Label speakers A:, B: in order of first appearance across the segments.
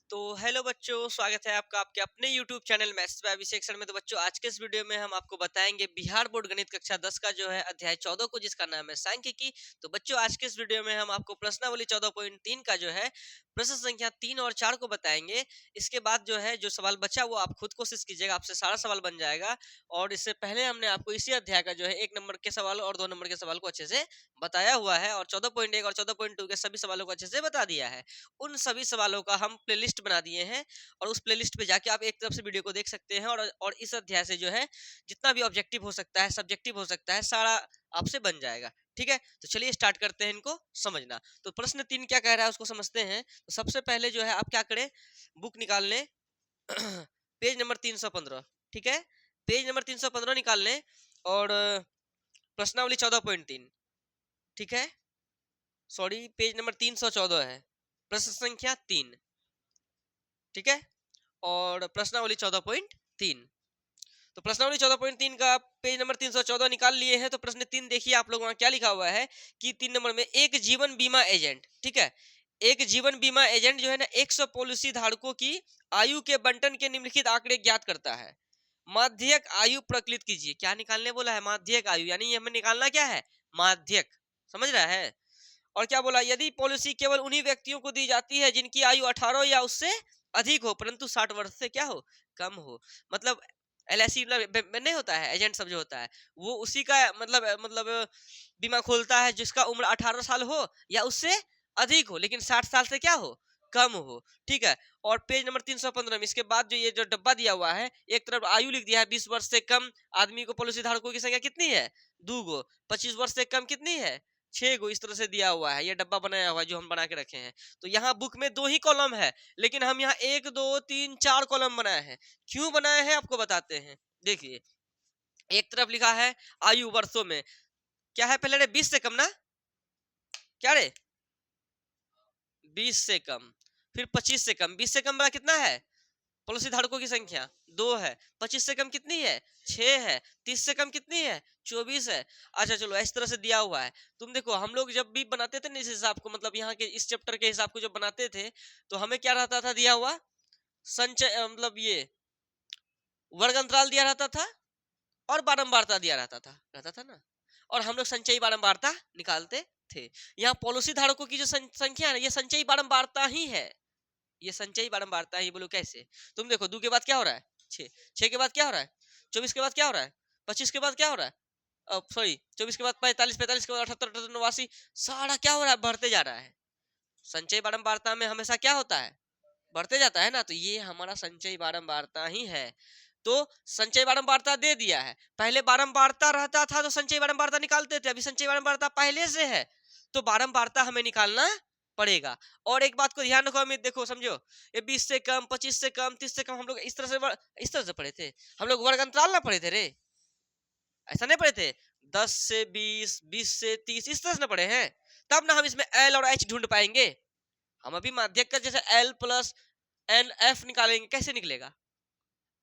A: तो हेलो बच्चों, स्वागत है आपका आपके अपने YouTube channel maths by Abhishek sir में। तो बच्चों, आज के इस वीडियो में हम आपको बताएंगे बिहार बोर्ड गणित कक्षा 10 का जो है अध्याय 14 को, जिसका नाम है सांख्यिकी। तो बच्चों, आज के इस वीडियो में हम आपको प्रश्नावली 14.3 का जो है प्रश्न संख्या 3 और 4 को बताएंगे। इसके बाद जो है जो सवाल बचा वो आप खुद कोशिश कीजिएगा, आपसे सारा सवाल बन जाएगा। और इससे पहले हमने आपको इसी अध्याय का जो है 1 नंबर के सवाल और 2 नंबर के सवाल को अच्छे से बताया हुआ है, और 14.1 और 14.2 के सभी सवालों को अच्छे से बता दिया है। उन सभी सवालों का हम प्लेलिस्ट बना दिए हैं, और उस प्लेलिस्ट पे जाके आप एक तरफ से वीडियो को देख सकते हैं, और इस अध्याय से जो है जितना भी ऑब्जेक्टिव हो सकता है, सब्जेक्टिव हो सकता है, सारा आपसे बन जाएगा। ठीक है, तो चलिए स्टार्ट करते हैं इनको समझना। तो प्रश्न 3 क्या कह रहा है उसको समझते हैं। तो सबसे पहले जो है आप क्या करें, बुक निकाल लें पेज नंबर 315। ठीक है, पेज नंबर 315 निकाल लें, और प्रश्नावली 14.3। ठीक है, सॉरी, पेज नंबर 314 है, प्रश्न संख्या 3। ठीक है, और प्रश्नावली 14.3। तो प्रश्नावली 14.3 का पेज नंबर 314 निकाल लिए हैं। तो प्रश्न 3 देखिए आप लोग, वहां क्या लिखा हुआ है कि 3 नंबर में एक जीवन बीमा एजेंट, ठीक है, एक जीवन बीमा एजेंट जो है ना 100 पॉलिसी धारकों की आयु के बंटन के निम्नलिखित आंकड़े ज्ञात करता है। माध्यक आयु प्रकलित कीजिए। क्या निकालने बोला है? माध्यक आयु, यानी हमें निकालना क्या है? माध्यक। समझ रहा है? और क्या बोला, यदि पॉलिसी केवल उन्हीं व्यक्तियों को दी जाती है जिनकी आयु 18 या उससे अधिक हो, परंतु 60 वर्ष से क्या हो, कम हो। मतलब LIC नहीं होता है, एजेंट सब जो होता है वो उसी का मतलब बीमा खोलता है जिसका उम्र 18 साल हो या उससे अधिक हो, लेकिन 60 साल से क्या हो, कम हो। ठीक है, और पेज नंबर 315 में इसके बाद जो ये जो डब्बा दिया हुआ है, एक तरफ आयु लिख दिया है 20 वर्ष से कम आदमी को पॉलिसी धारकों की संख्या कितनी है, 2 गो। 25 वर्ष से कम कितनी है, 6 गो। इस तरह से दिया हुआ है, ये डब्बा बनाया हुआ है जो हम बना के रखे हैं। तो यहाँ बुक में 2 ही कॉलम है, लेकिन हम यहाँ 1 2 3 4 कॉलम बनाए हैं। क्यों बनाए हैं आपको बताते हैं। देखिए, एक तरफ लिखा है आयु वर्षों में, क्या है पहले रे, 20 से कम ना, क्या रे, 20 से कम, फिर 25 से कम। 20 से कम वाला कितना है, पड़ोसी धारकों की संख्या 2 है। 25 से कम कितनी है, 6 है। 30 से कम कितनी है, 24 है। अच्छा चलो, इस तरह से दिया हुआ है। तुम देखो, हम लोग जब भी बनाते थे ना इस हिसाब को, मतलब यहाँ के इस चैप्टर के हिसाब को जब बनाते थे, तो हमें क्या रहता था दिया हुआ, संचय मतलब ये वर्ग अंतराल दिया रहता था, और बारंबारता दिया रहता था ना, और हम लोग संचयी बारंबारता निकालते थे। यहाँ पॉलिसी धारकों की जो संख्या है, ये संचयी बारंबारता ही है, ये संचयी बारंबारता ही। बोलो कैसे? तुम देखो, 2 के बाद क्या हो रहा है, 6, 6 के बाद क्या हो रहा है, 24 के बाद क्या हो रहा है, 25 के बाद क्या हो रहा है, सॉरी 24 के बाद 45, 45 के बाद 78, 78, 89, सारा क्या हो रहा है, बढ़ते जा रहा है। संचयी बारंबारता में हमेशा क्या होता है, बढ़ते जाता है ना। तो ये हमारा संचयी बारंबारता ही है। तो संचयी बारंबारता दे दिया है। पहले बारंबारता रहता था तो संचयी बारंबारता निकालते थे, अभी संचयी बारंबारता पहले से है तो बारंबारता हमें निकालना पड़ेगा। और एक बात को ध्यान रखो, अमित, देखो समझो, ये 20 से कम, 25 से कम, 30 से कम, हम लोग इस तरह से पढ़े थे। हम लोग वर्ग अंतराल ना पढ़े थे रे, ऐसा नहीं पढ़े थे। 10 से 20, 20 से 30, इस तरह से ना पढ़े हैं। तब ना हम इसमें L और H ढूंढ पाएंगे। हम अभी माध्यक का जैसे L प्लस एन एफ निकालेंगे, कैसे निकलेगा?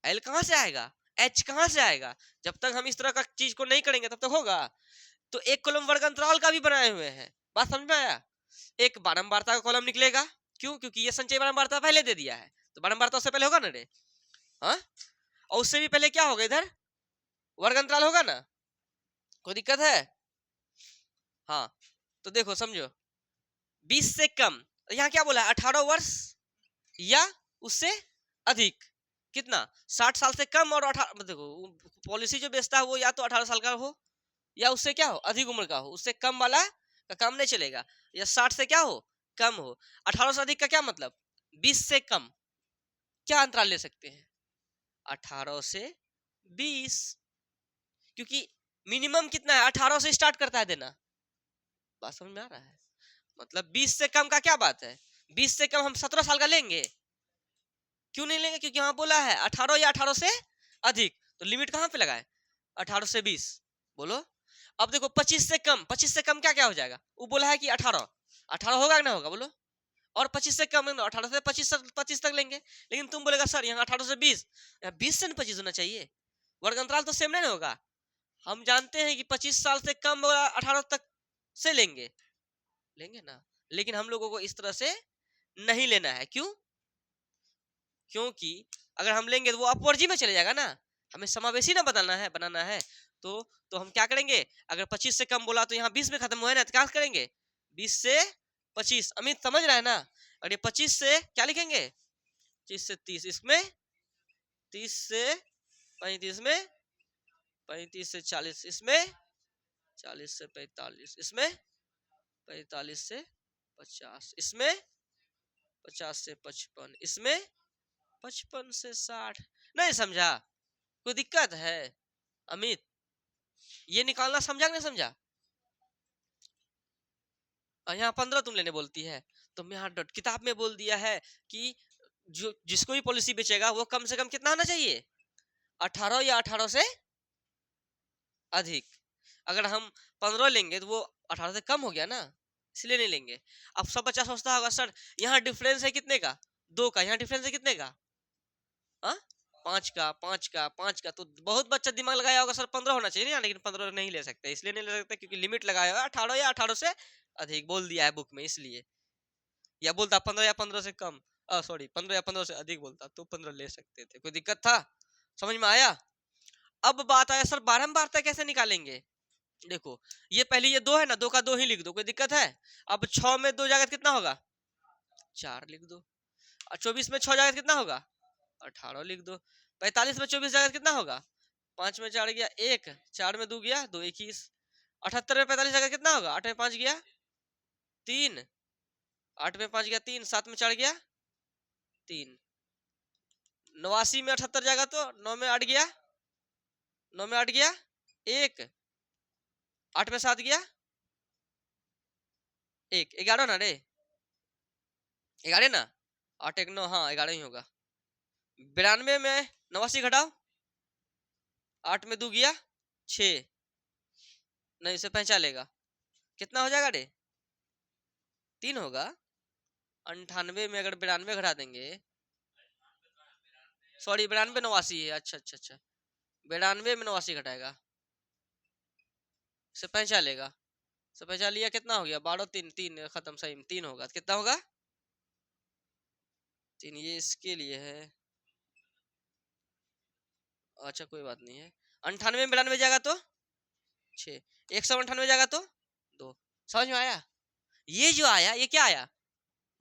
A: L कहां से आएगा, H कहां से आएगा? जब तक हम इस तरह का चीज को नहीं करेंगे तब तक होगा। तो एक कॉलम वर्ग अंतराल का भी बनाए हुए हैं, बात समझ में आया? एक बारंबारता का कॉलम निकलेगा, क्यों? क्योंकि ये संचय बारंबारता पहले दे दिया है, तो बारंबारता उससे पहले होगा ना रे, हाँ। और उससे भी पहले क्या होगा, इधर वर्ग अंतराल होगा ना, कोई दिक्कत है? हाँ, तो देखो समझो, 20 से कम, यहाँ क्या बोला है, 18 वर्ष या उससे अधिक। कितना, 60 साल से कम और 18, देखो पॉलिसी जो बेचता है वो या तो 18 साल का हो या उससे क्या हो, अधिक उम्र का हो। उससे कम वाला का काम नहीं चलेगा, या 60 से क्या हो, कम हो। 18 से अधिक का क्या मतलब, 20 से कम। क्या अंतराल ले सकते हैं, 18 से 20, क्योंकि मिनिमम कितना है, 18 से स्टार्ट करता है देना। बात समझ में आ रहा है? मतलब 20 से कम का क्या बात है, 20 से कम हम 17 साल का लेंगे, क्यों नहीं लेंगे? क्योंकि यहाँ बोला है 18 या 18 से अधिक, तो लिमिट कहाँ पे लगाए, 18 से 20। बोलो, अब देखो 25 से कम, 25 से कम क्या क्या हो जाएगा, वो बोला है कि 18, 18 होगा कि ना होगा, बोलो। और 25 से कम 18 से 25 तक लेंगे, लेकिन तुम बोलेगा सर यहाँ 18 से 20, 20 से 25 होना चाहिए, वर्ग अंतराल तो सेम नहीं होगा। हम जानते हैं कि 25 साल से कम 18 तक से लेंगे, लेंगे ना, लेकिन हम लोगों को इस तरह से नहीं लेना है। क्यों? क्योंकि अगर हम लेंगे तो वो अपवर्जी में चले जाएगा ना, हमें समावेशी ना बनाना है। तो हम क्या करेंगे, अगर 25 से कम बोला तो यहाँ 20 में खत्म हुआ है ना, तो क्या करेंगे 20 से 25। अमित समझ रहा है ना। और ये 25 से क्या लिखेंगे 25 से 30, इसमें 30 से 35 में, 35 से 40 इसमें, 40 से 45 इसमें, 45 से 50 इसमें, 50 से 55 इसमें, 55 से 60। नहीं समझा, कोई दिक्कत है अमित? ये निकालना समझा नहीं समझा? यहाँ 15 तुम लेने बोलती है, तुम यहाँ किताब में बोल दिया है कि जो जिसको भी पॉलिसी बेचेगा वो कम से कम कितना होना चाहिए 18 या 18 से अधिक। अगर हम 15 लेंगे तो वो 18 से कम हो गया ना, इसलिए नहीं लेंगे। अब सब बच्चा सोचता होगा सर यहाँ डिफरेंस है कितने का, 2 का, यहाँ डिफरेंस है कितने का, हाँ 5 का, 5 का, 5 का। तो बहुत बच्चा दिमाग लगाया होगा सर 15 होना चाहिए ना, लेकिन 15 नहीं ले सकते, इसलिए नहीं ले सकते क्योंकि लिमिट लगाया हुआ 18 या 18 से अधिक बोल दिया है बुक में, इसलिए। या बोलता 15 या 15 से कम, सॉरी 15 या 15 से अधिक बोलता तो 15 ले सकते थे, कोई दिक्कत था? समझ में आया? अब बात आया सर बारंबारता कैसे निकालेंगे। देखो ये पहले ये 2 है ना, 2 का 2 ही लिख दो, कोई दिक्कत है? अब 6 में 2 जाएगा कितना होगा 4 लिख दो। और 24 में 6 जाएगा कितना होगा 18 लिख दो। 45 में 24 जाएगा कितना होगा 5 में 4 गया 1, 4 में 2 गया 2, 21। 78 में 45 जाएगा कितना होगा 8 में 5 गया 3, 8 में 5 गया 3, 7 में 4 गया 3। 89 में 78 जाएगा तो 9 में 8 गया, 9 में 8 गया 1, 8 में 7 गया 1, 11 ना रे, 11 ना, 8 1 9, हाँ 11 ही होगा। 92 में 89 घटाओ, 8 में 2 गया 6, नहीं इसे पहचान लेगा, कितना हो जाएगा रे 3 होगा। 98 में अगर 92 घटा देंगे, सॉरी 92 89 है, अच्छा अच्छा अच्छा, 92 में 89 घटाएगा, इसे पहचान लेगा, इसे पहचान लिया, कितना हो गया 12 3 3 खत्म, सही में 3 होगा, कितना होगा 3, ये इसके लिए है, अच्छा कोई बात नहीं है। 98 में 92 जाएगा तो 6, 198 जाएगा तो 2। समझ में आया? ये जो आया ये क्या आया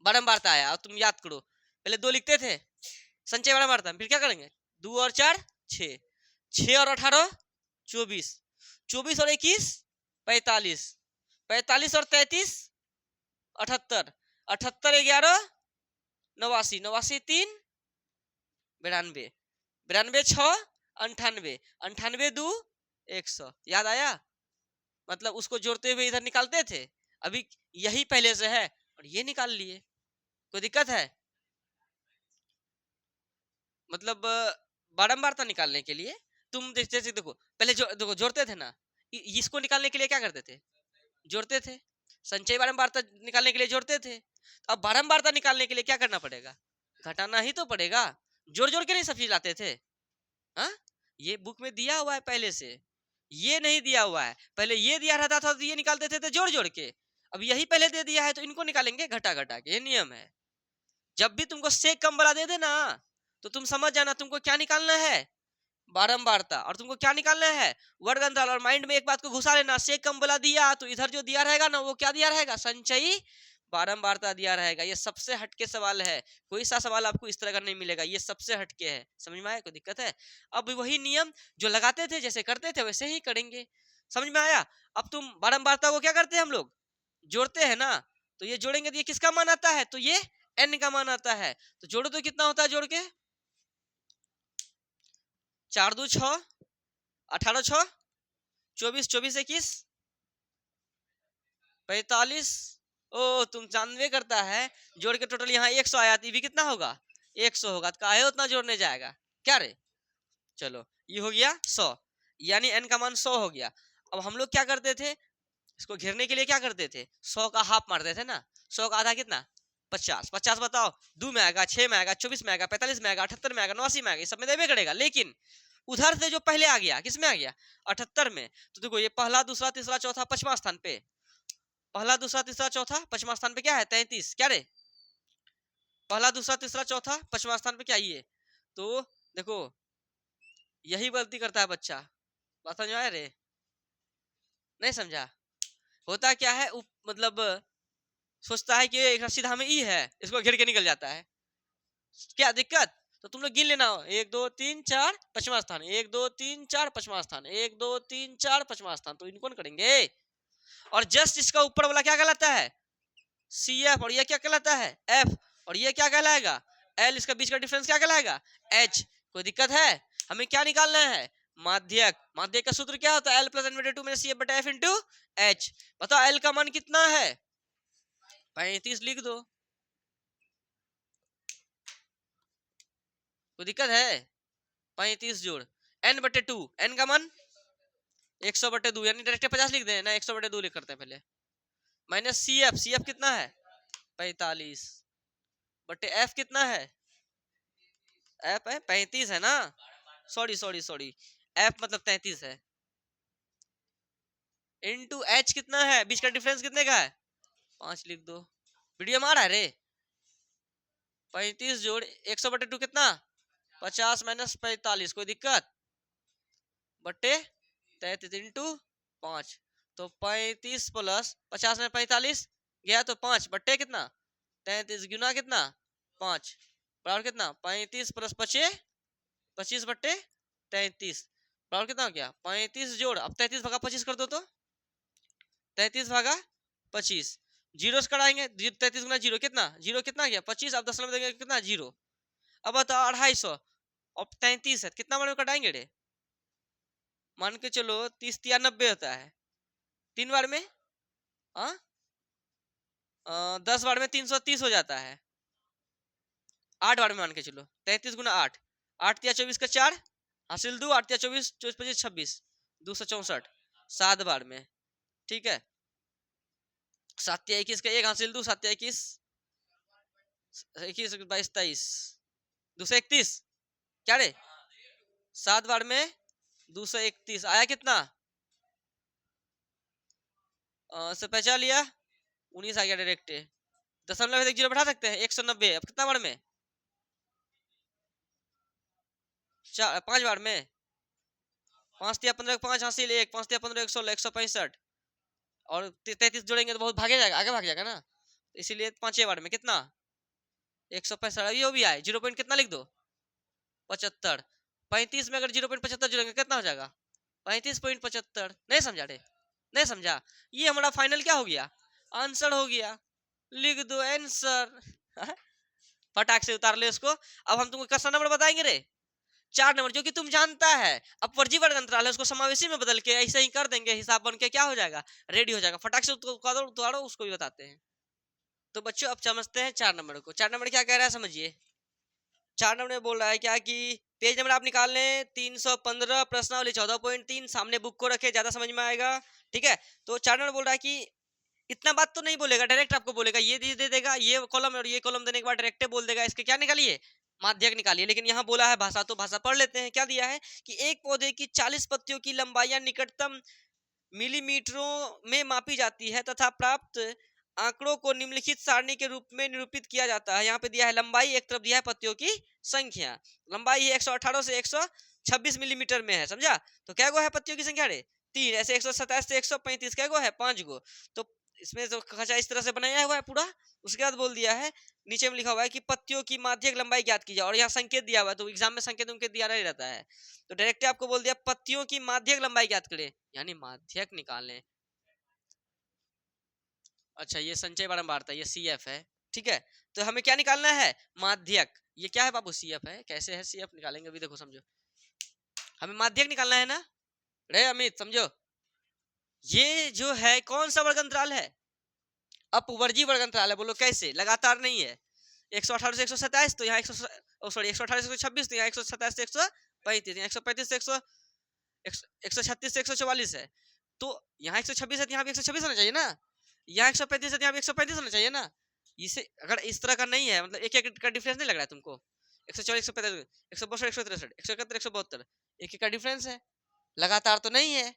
A: बारंबारता आया। और तुम याद करो पहले 2 लिखते थे संचय बारंबारता, फिर क्या करेंगे 2 और 4 6, 6 और 18 24, 24 और 21 45, 45 और 33 78, 78 11 89, 89 3 92, 92 6 98, 98 2 100। याद आया? मतलब उसको जोड़ते हुए इधर निकालते थे, अभी यही पहले से है और ये निकाल लिए, कोई दिक्कत है? मतलब बारंबारता निकालने के लिए तुम जैसे देखो पहले देखो जोड़ते थे ना, इसको निकालने के लिए क्या करते थे जोड़ते थे, संचय बारंबारता निकालने के लिए जोड़ते थे। अब बारंबारता निकालने के लिए क्या करना पड़ेगा घटाना ही तो पड़ेगा, जोड़ जोड़ के नहीं सब चीज लाते थे। हाँ ये बुक में दिया हुआ है पहले से, ये नहीं दिया हुआ है, पहले ये दिया रहता था तो ये निकालते थे तो जोड़ जोड़ के, अब यही पहले दे दिया है तो इनको निकालेंगे घटा घटा के, ये नियम है। जब भी तुमको से कम वाला दे देना तो तुम समझ जाना तुमको क्या निकालना है बारंबारता, और तुमको क्या निकालना है वर्ग अंतराल। और माइंड में एक बात को घुसा लेना, से कम वाला दिया तो इधर जो दिया रहेगा ना वो क्या दिया रहेगा संचयी बारंबारता दिया रहेगा। ये सबसे हटके सवाल है, कोई सा सवाल आपको इस तरह का नहीं मिलेगा, ये सबसे हटके है। समझ में आया? कोई दिक्कत है? अब वही नियम जो लगाते थे जैसे करते थे वैसे ही करेंगे। समझ में आया? अब तुम बारंबारता को क्या करते हैं हम लोग जोड़ते हैं ना, तो ये जोड़ेंगे तो ये किसका मान आता है तो ये n का मान आता है, तो जोड़ो तो कितना होता है जोड़ के 4 2 6 18 6 24 24 21 45। ओ तुम 94 करता है जोड़ के टोटल यहाँ 100 आया, तो ये भी कितना होगा 100 होगा, तो काहे उतना जोड़ने जाएगा क्या रे। चलो ये हो गया 100, यानी n का मान 100 हो गया। अब हम लोग क्या करते थे इसको घेरने के लिए क्या करते थे 100 का हाफ मारते थे ना, 100 का आधा कितना 50, 50 बताओ 2 में आएगा 6 में आएगा 24 में आएगा 45 में आएगा 78 में आएगा 89 में आएगा, ये सब में देवे करेगा। लेकिन उधर से जो पहले आ गया किस में आ गया 78 में, तो देखो ये पहला दूसरा तीसरा चौथा पांचवा स्थान पे, पहला दूसरा तीसरा चौथा पांचवा स्थान पे क्या है 33, क्या रे पहला, दूसरा, तीसरा, चौथा, पांचवा स्थान पे क्या ये। तो देखो यही गलती करता है बच्चा। बात समझ में आया रे? नहीं समझा? होता क्या है मतलब सोचता है कि एक सीधा में ई है, इसको घेर के निकल जाता है। क्या दिक्कत? तो तुम लोग गिन लेना, 1 2 3 4 पांचवा स्थान, 1 2 3 4 पांचवा स्थान, 1 2 3 4 पांचवा स्थान, तो इनको करेंगे। और जस्ट इसका ऊपर वाला क्या कहलाता है? C F. और ये क्या कहलाता है? एफ। और ये क्या कहलाएगा? एल। इसका बीच का डिफरेंस क्या कहलाएगा? एच। कोई दिक्कत है? हमें क्या निकालना है? माध्यक। माध्यक का सूत्र क्या होता है? एल प्लस एन बटे 2 में सी एफ बटा एफ इंटू एच। बताओ एल का मान कितना है? 35 लिख दो। कोई दिक्कत है? 35 जोड़ एन बटे 2, एन का मान 100 बटे 2, यानी डायरेक्ट 50 लिख दें ना, 100 बटे 2 लिख करते हैं पहले, minus C F. C F कितना है? 45 बटे एफ कितना है? एफ है 35 है ना, सॉरी सॉरी सॉरी, एफ मतलब 33 है, इनटू एच कितना है? बीच का डिफरेंस कितने का है? 5 लिख दो। वीडियो में आ रहा है रे? 35 जोड़ 100 बटे 2 कितना? 50 माइनस 45। कोई दिक्कत? बटे 33 इंटू 5, तो 35 प्लस 50 में 45 गया तो 5 बटे कितना? 33 गुना कितना? 5 बराबर कितना? 35 प्लस 25, 25 बटे 33 बराबर कितना हो गया? 35 जोड़, अब 33 भागा 25 कर दो तो 33 भागा 25, जीरो से कराएंगे, 33 गुना जीरो कितना? जीरो कितना गया? 25। अब 10 में देंगे कितना? जीरो। अब बताओ 250 और 33 है, कितना बार में कटाएंगे रे? मान के चलो 30 या 90 होता है, 3 बार में 10 बार में 330 हो जाता है, 8 बार में मान के चलो 33 गुना 8, 8 या 24 का 4 हासिल 2, 8 या 24, 24 25 26, 264 7 बार में। ठीक है, 7 या 21 का 1 हासिल 2, 7 या 21 21 22 23 231, क्या रे? 7 बार में 231 आया कितना? से पहचान लिया 19 आ गया डायरेक्ट। दशमलव एक जीरो बैठा सकते हैं, 190। अब कितना बार में? 5 बार में, 5 या 15 5 हासिल 1, 5 या 15 116 165, और 33 जोड़ेंगे तो बहुत भागे जाएगा, आगे भाग जाएगा ना, इसीलिए 5 बार में कितना? 165। ये भी आए, 0 पॉइंट कितना लिख दो? 75। 35 में अगर 0.75 जोड़ेंगे कितना हो जाएगा? 35.75। नहीं समझा रे? नहीं समझा? ये हमारा फाइनल क्या हो गया? आंसर हो गया। लिख दो आंसर। फटाक से उतार ले उसको। अब हम तुमको कैसा नंबर बताएंगे रे? 4 नंबर, जो कि तुम जानता है अपवर्जी वर्ग अंतराल है, उसको समावेशी में बदल के ऐसे ही कर देंगे, हिसाब बन के क्या हो जाएगा? रेडी हो जाएगा। फटाक से उतारो, उसको भी बताते हैं। तो बच्चों अब समझते हैं 4 नंबर को। 4 नंबर क्या कह रहा है समझिए। 4 नंबर में बोल रहा है क्या कि पेज नंबर आप निकाल लें 315, प्रश्नावली 14.3, सामने बुक को रखे, ज्यादा समझ में आएगा। ठीक है, तो 4 नंबर बोल रहा है कि इतना बात तो नहीं बोलेगा, डायरेक्ट आपको बोलेगा ये दे देगा, ये कॉलम और ये कॉलम देने के बाद डायरेक्ट बोल देगा इसके क्या निकालिए? माध्यक निकालिए। लेकिन यहाँ बोला है भाषा, तो भाषा पढ़ लेते हैं। क्या दिया है कि एक पौधे की 40 पत्तियों की लंबाई निकटतम मिलीमीटरों में मापी जाती है तथा प्राप्त आंकड़ों को निम्नलिखित सारणी के रूप में निरूपित किया जाता है। यहाँ पे दिया है लंबाई, एक तरफ दिया है पत्तियों की संख्या। लंबाई है 118 से 126 मिलीमीटर में है, समझा? तो क्या गो है पत्तियों की संख्या रे? 3। ऐसे 127 से 135 क्या गो है? 5 गो। तो इसमें तो खचा इस तरह से बनाया हुआ है पूरा। उसके बाद बोल दिया है, नीचे में लिखा हुआ है कि पत्तियों की माध्यक लंबाई ज्ञात की जाए, और यहाँ संकेत दिया हुआ है, तो एग्जाम में संकेत उनके दिया नहीं रहता है, तो डायरेक्ट आपको बोल दिया पत्तियों की माध्यक लंबाई ज्ञात करें, यानी माध्यक निकालें। अच्छा, ये संचय बारंबारता, ये सी एफ है। ठीक है, तो हमें क्या निकालना है? माध्यक। ये क्या है बाबू? सी एफ है। कैसे है सी एफ निकालेंगे अभी, देखो समझो। हमें माध्यक निकालना है ना रे अमित, समझो। ये जो है कौन सा वर्ग अंतराल है? अपवर्जी वर्ग अंतराल है। बोलो कैसे? लगातार नहीं है। 118 से 127, तो यहाँ 118 से 126, तो यहाँ 127 से 135, यहाँ 135 से 136 से 144 है, तो यहाँ 126 है, यहाँ भी 126 होना चाहिए ना, यहाँ 135 है, यहाँ भी 135 होना चाहिए ना। इसे अगर इस तरह का नहीं है, मतलब एक एक का डिफरेंस नहीं लग रहा है तुमको, 144 145 162 163 171 172, एक एक का डिफरेंस है, लगातार तो नहीं है।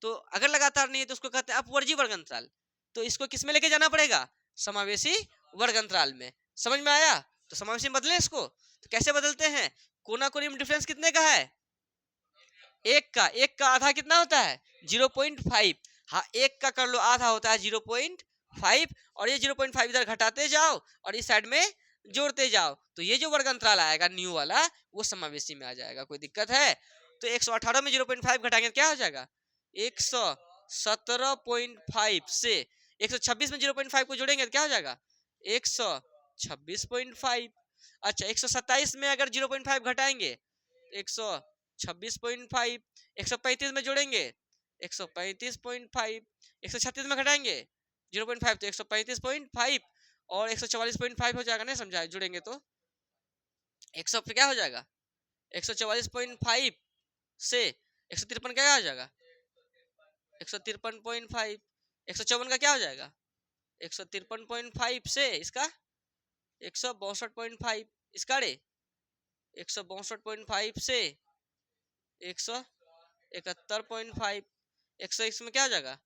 A: तो अगर लगातार नहीं है तो उसको कहते हैं अपवर्जी वर्ग अंतराल। तो इसको किस में लेके जाना पड़ेगा? समावेशी वर्ग अंतराल में। समझ में आया? तो समावेशी में बदले इसको, तो कैसे बदलते हैं? कोना कोनी में डिफरेंस कितने का है? एक का आधा कितना होता है? 0.5। हाँ, एक का कर लो आधा होता है 0.5, और ये 0.5 इधर घटाते जाओ और इस साइड में जोड़ते जाओ, तो ये जो वर्ग अंतराल आएगा न्यू वाला वो समावेशी में आ जाएगा। कोई दिक्कत है? तो 118 में 0.5 घटाएंगे तो क्या हो जाएगा? 117.5 से 126 में 0.5 को जोड़ेंगे तो क्या हो जाएगा? 126.5। अच्छा, 127 में अगर 0.5 घटाएंगे 126.5, 135 में जोड़ेंगे 135.5, 136 में घटाएंगे 0.5 तो 135.5 और 144.5 हो जाएगा। नहीं समझा? जुड़ेंगे तो 100 पे क्या हो जाएगा? 144.5 से 153 क्या हो जाएगा? 153.5। 154 का क्या हो जाएगा? 153.5 से इसका 162.5, इसका रे 162.5 से 171.5, 101 में क्या हो जाएगा?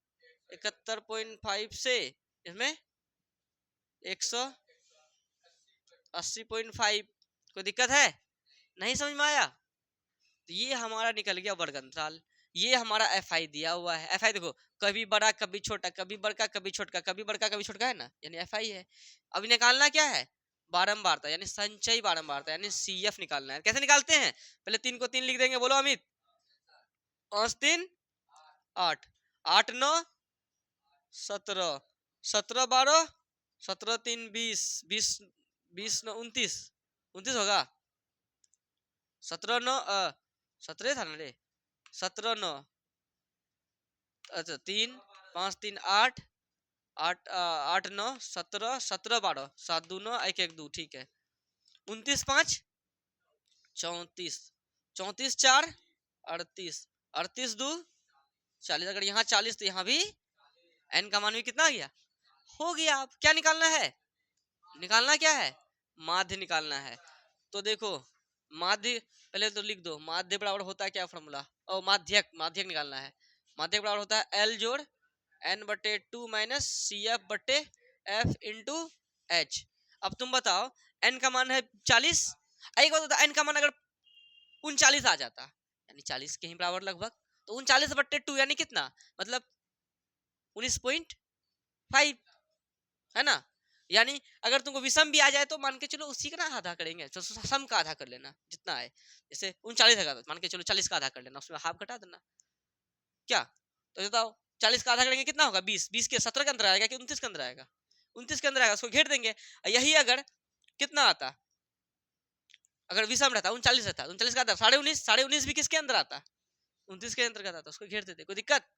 A: 71.5 से इसमें 180.5। कोई दिक्कत है? नहीं समझ में आया? तो ये हमारा निकल गया वर्ग अंतराल। ये हमारा एफ आई दिया हुआ है। एफ आई देखो, कभी बड़ा कभी छोटा, कभी बड़का कभी छोटा, कभी बड़का कभी छोटा है ना, यानी एफ आई है। अब निकालना क्या है? बारंबारता, यानी संचयी बारंबारता, यानी सी एफ निकालना है। कैसे निकालते हैं? पहले 3 को 3 लिख देंगे, बोलो अमित। 5 3 8, 8 9 17, 17 12, 17 3 20, 20 20 9 29, 29 होगा। 17 9 17 था ना रे, 17 9, अच्छा 3 5 3 8, 8 8 9 17, 17 12, 7 2 9 1 1 2, ठीक है। 29 5 34, 34 4 38, 38 2 40। अगर यहाँ 40 तो यहाँ भी n का मान भी कितना आ गया? हो गया। अब क्या निकालना है? निकालना क्या है? माध्य निकालना है। तो देखो, माध्य पहले तो लिख दो, माध्य बराबर होता है क्या फॉर्मूला? और माध्यक, माध्यक निकालना है। माध्यक बराबर होता है L जोड़ n/2 माइनस सी एफ बटे एफ इंटू एच। अब तुम बताओ, n का मान है 40, एक बात होता है n का मान अगर 39 आ जाता, यानी 40 के ही बराबर लगभग, तो 39/2 यानी कितना? मतलब 19.5 है ना। यानी अगर तुमको विषम भी आ जाए तो मान के चलो उसी का ना आधा करेंगे, तो सम का आधा कर लेना जितना है। जैसे 39 है तो मान के चलो 40 का आधा कर लेना, उसमें हाफ घटा देना। क्या? तो बताओ 40 का आधा करेंगे कितना होगा? 20। 20 के 17 के अंदर आएगा कि 29 के अंदर आएगा? 29 के अंदर आएगा, उसको घेर देंगे। यही अगर कितना आता, अगर विषम रहता 39 रहता, 39 का आधा 19.5, 19.5 भी किसके अंदर आता? 29 के अंदर आता, उसको घेर देते। कोई दिक्कत?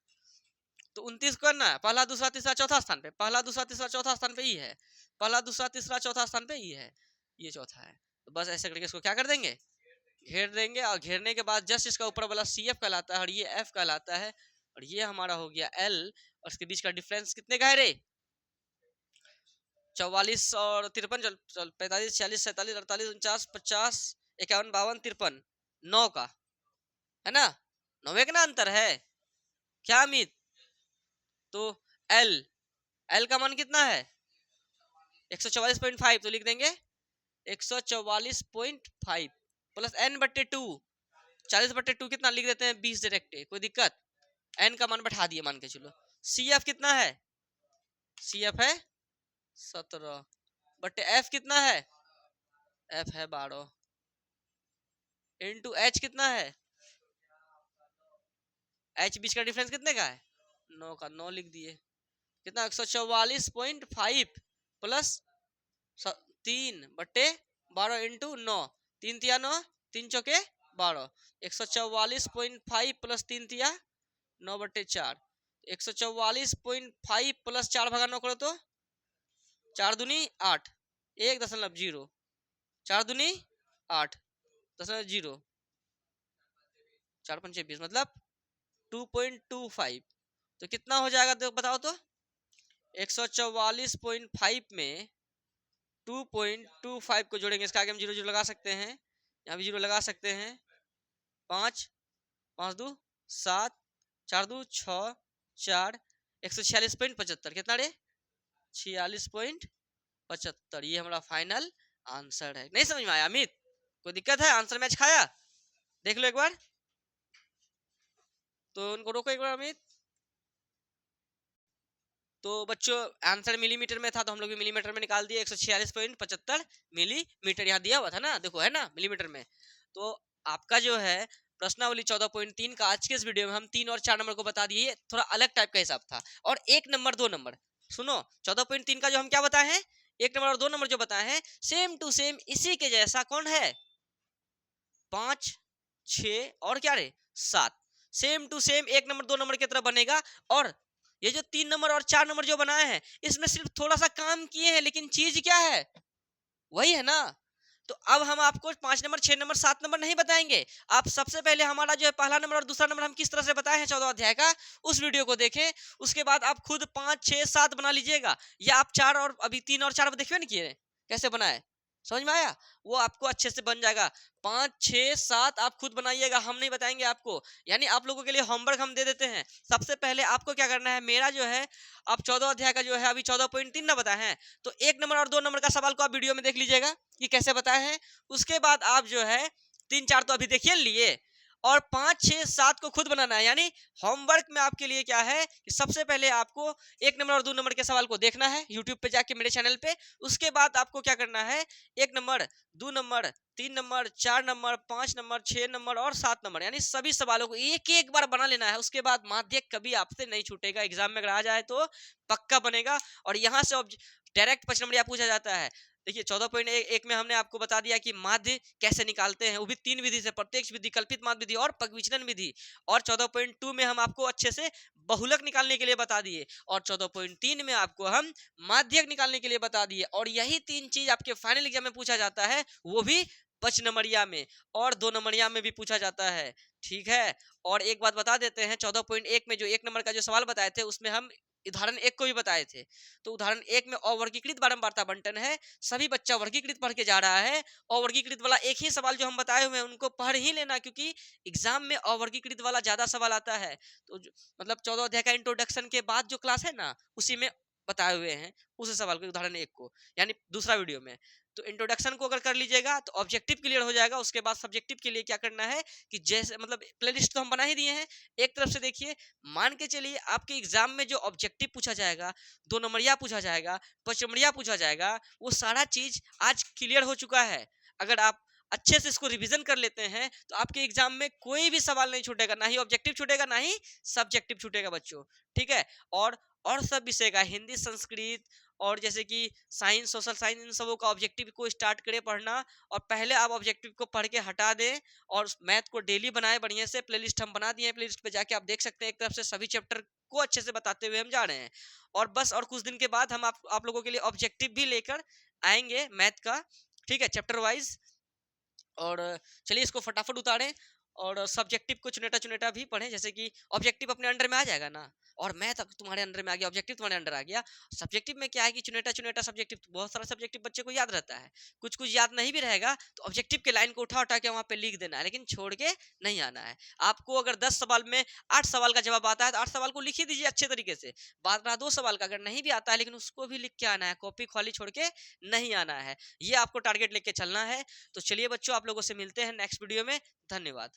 A: तो 29 करना है, पहला दूसरा तीसरा चौथा स्थान पे, पहला दूसरा तीसरा चौथा स्थान पे ई है, पहला दूसरा तीसरा चौथा स्थान पे ई है, ये चौथा है। तो बस ऐसे करके इसको क्या कर देंगे? घेर देंगे। और घेरने के बाद जस्ट इसका ऊपर वाला सी एफ कहलाता है और ये एफ कहलाता है, और ये हमारा हो गया एल। और इसके बीच का डिफरेंस कितने का है रे? 44 और 53, 45 46 47 48 49 50 51 52 53, 9 का है ना, 9 का ना अंतर है क्या अमित? तो एल, एल का मान कितना है? 144.5, तो लिख देंगे 144.5 प्लस n/2, 40/2 कितना लिख देते हैं? 20 डायरेक्ट। कोई दिक्कत? n का मान बैठा दिए मान के चलो। सी एफ कितना है? सी एफ है 17 बटे एफ कितना है? एफ है 12 इंटू एच कितना है? एच बीच का डिफरेंस कितने का है? 9 का, 9 लिख दिए। कितना? 144.5 प्लस 3/12 इंटू 9, 3 तिया 9, 3 चौके 12, 144.5 प्लस 3 तिया 9/4, 144.5 प्लस 4 भागा 9 करो तो 4 दूनी 8, 1.0, 4 दूनी 8 0, 4 पंचे 20, मतलब 2.25। तो कितना हो जाएगा तो बताओ तो? 144.5 में 2.25 को जोड़ेंगे, इसका आगे हम 0 0 लगा सकते हैं, यहाँ भी 0 लगा सकते हैं। 5 5 2 7, 4 2 6 4, 146.75, कितना रे? 46.75। ये हमारा फाइनल आंसर है, नहीं समझ में आया अमित? कोई दिक्कत है? आंसर मैच खाया? देख लो एक बार, तो उनको रोको एक बार अमित। तो बच्चों आंसर मिलीमीटर में था, तो हम लोग भी मिलीमीटर में निकाल दिए। 146.75 मिलीमीटर यहाँ दिया हुआ था ना, देखो है ना मिलीमीटर में। तो आपका जो है प्रश्नावली 14.3 का आज के इस वीडियो में हम 3 और 4 नंबर को बता दिए। थोड़ा अलग टाइप का हिसाब था। और 1 नंबर 2 नंबर सुनो, 14.3 का जो हम क्या बताए हैं, 1 नंबर और 2 नंबर जो बताए हैं, सेम टू सेम इसी के जैसा कौन है, 5, 6 और क्या रे 7, same to same 1 number 2 number की तरह बनेगा। और ये जो 3 नंबर और 4 नंबर जो बनाए हैं, इसमें सिर्फ थोड़ा सा काम किए हैं, लेकिन चीज क्या है, वही है ना। तो अब हम आपको 5 नंबर 6 नंबर 7 नंबर नहीं बताएंगे। आप सबसे पहले हमारा जो है पहला नंबर और दूसरा नंबर हम किस तरह से बताए हैं 14 अध्याय का, उस वीडियो को देखें। उसके बाद आप खुद 5 6 7 बना लीजिएगा, या आप 4 और अभी 3 और 4 देखिए ना किए कैसे बनाए, समझ में आया? वो आपको अच्छे से बन जाएगा। 5 6 7 आप खुद बनाइएगा, हम नहीं बताएंगे आपको। यानी आप लोगों के लिए होमवर्क हम दे देते हैं। सबसे पहले आपको क्या करना है, मेरा जो है आप 14 अध्याय का जो है अभी 14.3 ना बताए हैं, तो 1 नंबर और 2 नंबर का सवाल को आप वीडियो में देख लीजिएगा कि कैसे बताए हैं। उसके बाद आप जो है 3 4 तो अभी देखिए लिए, और 5 6 7 को खुद बनाना है। यानी होमवर्क में आपके लिए क्या है कि सबसे पहले आपको 1 नंबर और 2 नंबर के सवाल को देखना है यूट्यूब पे जाके मेरे चैनल पे। उसके बाद आपको क्या करना है, 1 number 2 number 3 number 4 number 5 number 6 number और 7 नंबर, यानी सभी सवालों को एक एक बार बना लेना है। उसके बाद माध्यक कभी आपसे नहीं छूटेगा, एग्जाम में अगर आ जाए तो पक्का बनेगा। और यहाँ से डायरेक्ट 5 नंबर पूछा जाता है। देखिए 14.1 में हमने आपको बता दिया कि माध्य कैसे निकालते हैं, वो भी 3 विधि से, प्रत्यक्ष विधि, कल्पित माध्य विधि और पगविचलन विधि। और 14.2 में हम आपको अच्छे से बहुलक निकालने के लिए बता दिए, और 14.3 में आपको हम माध्यक निकालने के लिए बता दिए। और यही 3 चीज आपके फाइनल एग्जाम में पूछा जाता है, वो भी 5 नंबरिया में और 2 नंबरिया में भी पूछा जाता है। ठीक है। और एक बात बता देते हैं, 14.1 में जो 1 नंबर का जो सवाल बताए थे, उसमें हम उदाहरण 1 को भी बताए थे। तो उदाहरण 1 में अवर्गीकृत बारंबारता बंटन है, सभी बच्चा वर्गीकृत पढ़ के जा रहा है। अवर्गीकृत वाला एक ही सवाल जो हम बताए हुए हैं उनको पढ़ ही लेना, क्योंकि एग्जाम में अवर्गीकृत वाला ज्यादा सवाल आता है। तो मतलब 14 अध्याय का इंट्रोडक्शन के बाद जो क्लास है ना, उसी में बताए हुए हैं उस सवाल को, उदाहरण 1 को, यानी दूसरा वीडियो में। तो इंट्रोडक्शन को अगर कर लीजिएगा तो ऑब्जेक्टिव क्लियर हो जाएगा। उसके बाद सब्जेक्टिव के लिए क्या करना है कि जैसे मतलब प्लेलिस्ट तो हम बना ही दिए हैं। एक तरफ से देखिए, मान के चलिए आपके एग्जाम में जो ऑब्जेक्टिव पूछा जाएगा, 2 नंबरिया पूछा जाएगा, 5 नंबरिया पूछा जाएगा, वो सारा चीज आज क्लियर हो चुका है। अगर आप अच्छे से इसको रिवीजन कर लेते हैं तो आपके एग्जाम में कोई भी सवाल नहीं छूटेगा, ना ही ऑब्जेक्टिव छूटेगा ना ही सब्जेक्टिव छूटेगा बच्चों। ठीक है। और सब विषय का हिंदी, संस्कृत और जैसे कि साइंस, सोशल साइंस, इन सबों का ऑब्जेक्टिव को स्टार्ट करें पढ़ना। और पहले आप ऑब्जेक्टिव को पढ़ के हटा दें और मैथ को डेली बनाए बढ़िया से। प्लेलिस्ट हम बना दिए हैं, प्लेलिस्ट पे जाके आप देख सकते हैं। एक तरफ से सभी चैप्टर को अच्छे से बताते हुए हम जा रहे हैं। और बस और कुछ दिन के बाद हम आप लोगों के लिए ऑब्जेक्टिव भी लेकर आएंगे मैथ का। ठीक है, चैप्टर वाइज। और चलिए इसको फटाफट उतारें और सब्जेक्टिव को चुनेटा चुनेटा भी पढ़ें। जैसे कि ऑब्जेक्टिव अपने अंडर में आ जाएगा ना, और मैथ तुम्हारे अंडर में आ गया, ऑब्जेक्टिव तुम्हारे अंडर आ गया। सब्जेक्टिव में क्या है कि चुनेटा चुनेटा सब्जेक्टिव, बहुत सारा सब्जेक्टिव बच्चे को याद रहता है, कुछ कुछ याद नहीं भी रहेगा। तो ऑब्जेक्टिव के लाइन को उठा उठा के वहां पे लिख देना है, लेकिन छोड़ के नहीं आना है। आपको अगर 10 सवाल में 8 सवाल का जवाब आता है तो 8 सवाल को लिख ही दीजिए अच्छे तरीके से। बाद रहा 2 सवाल का, अगर नहीं भी आता है लेकिन उसको भी लिख के आना है, कॉपी खाली छोड़ के नहीं आना है। ये आपको टारगेट लेके चलना है। तो चलिए बच्चों, आप लोगों से मिलते हैं नेक्स्ट वीडियो में। धन्यवाद।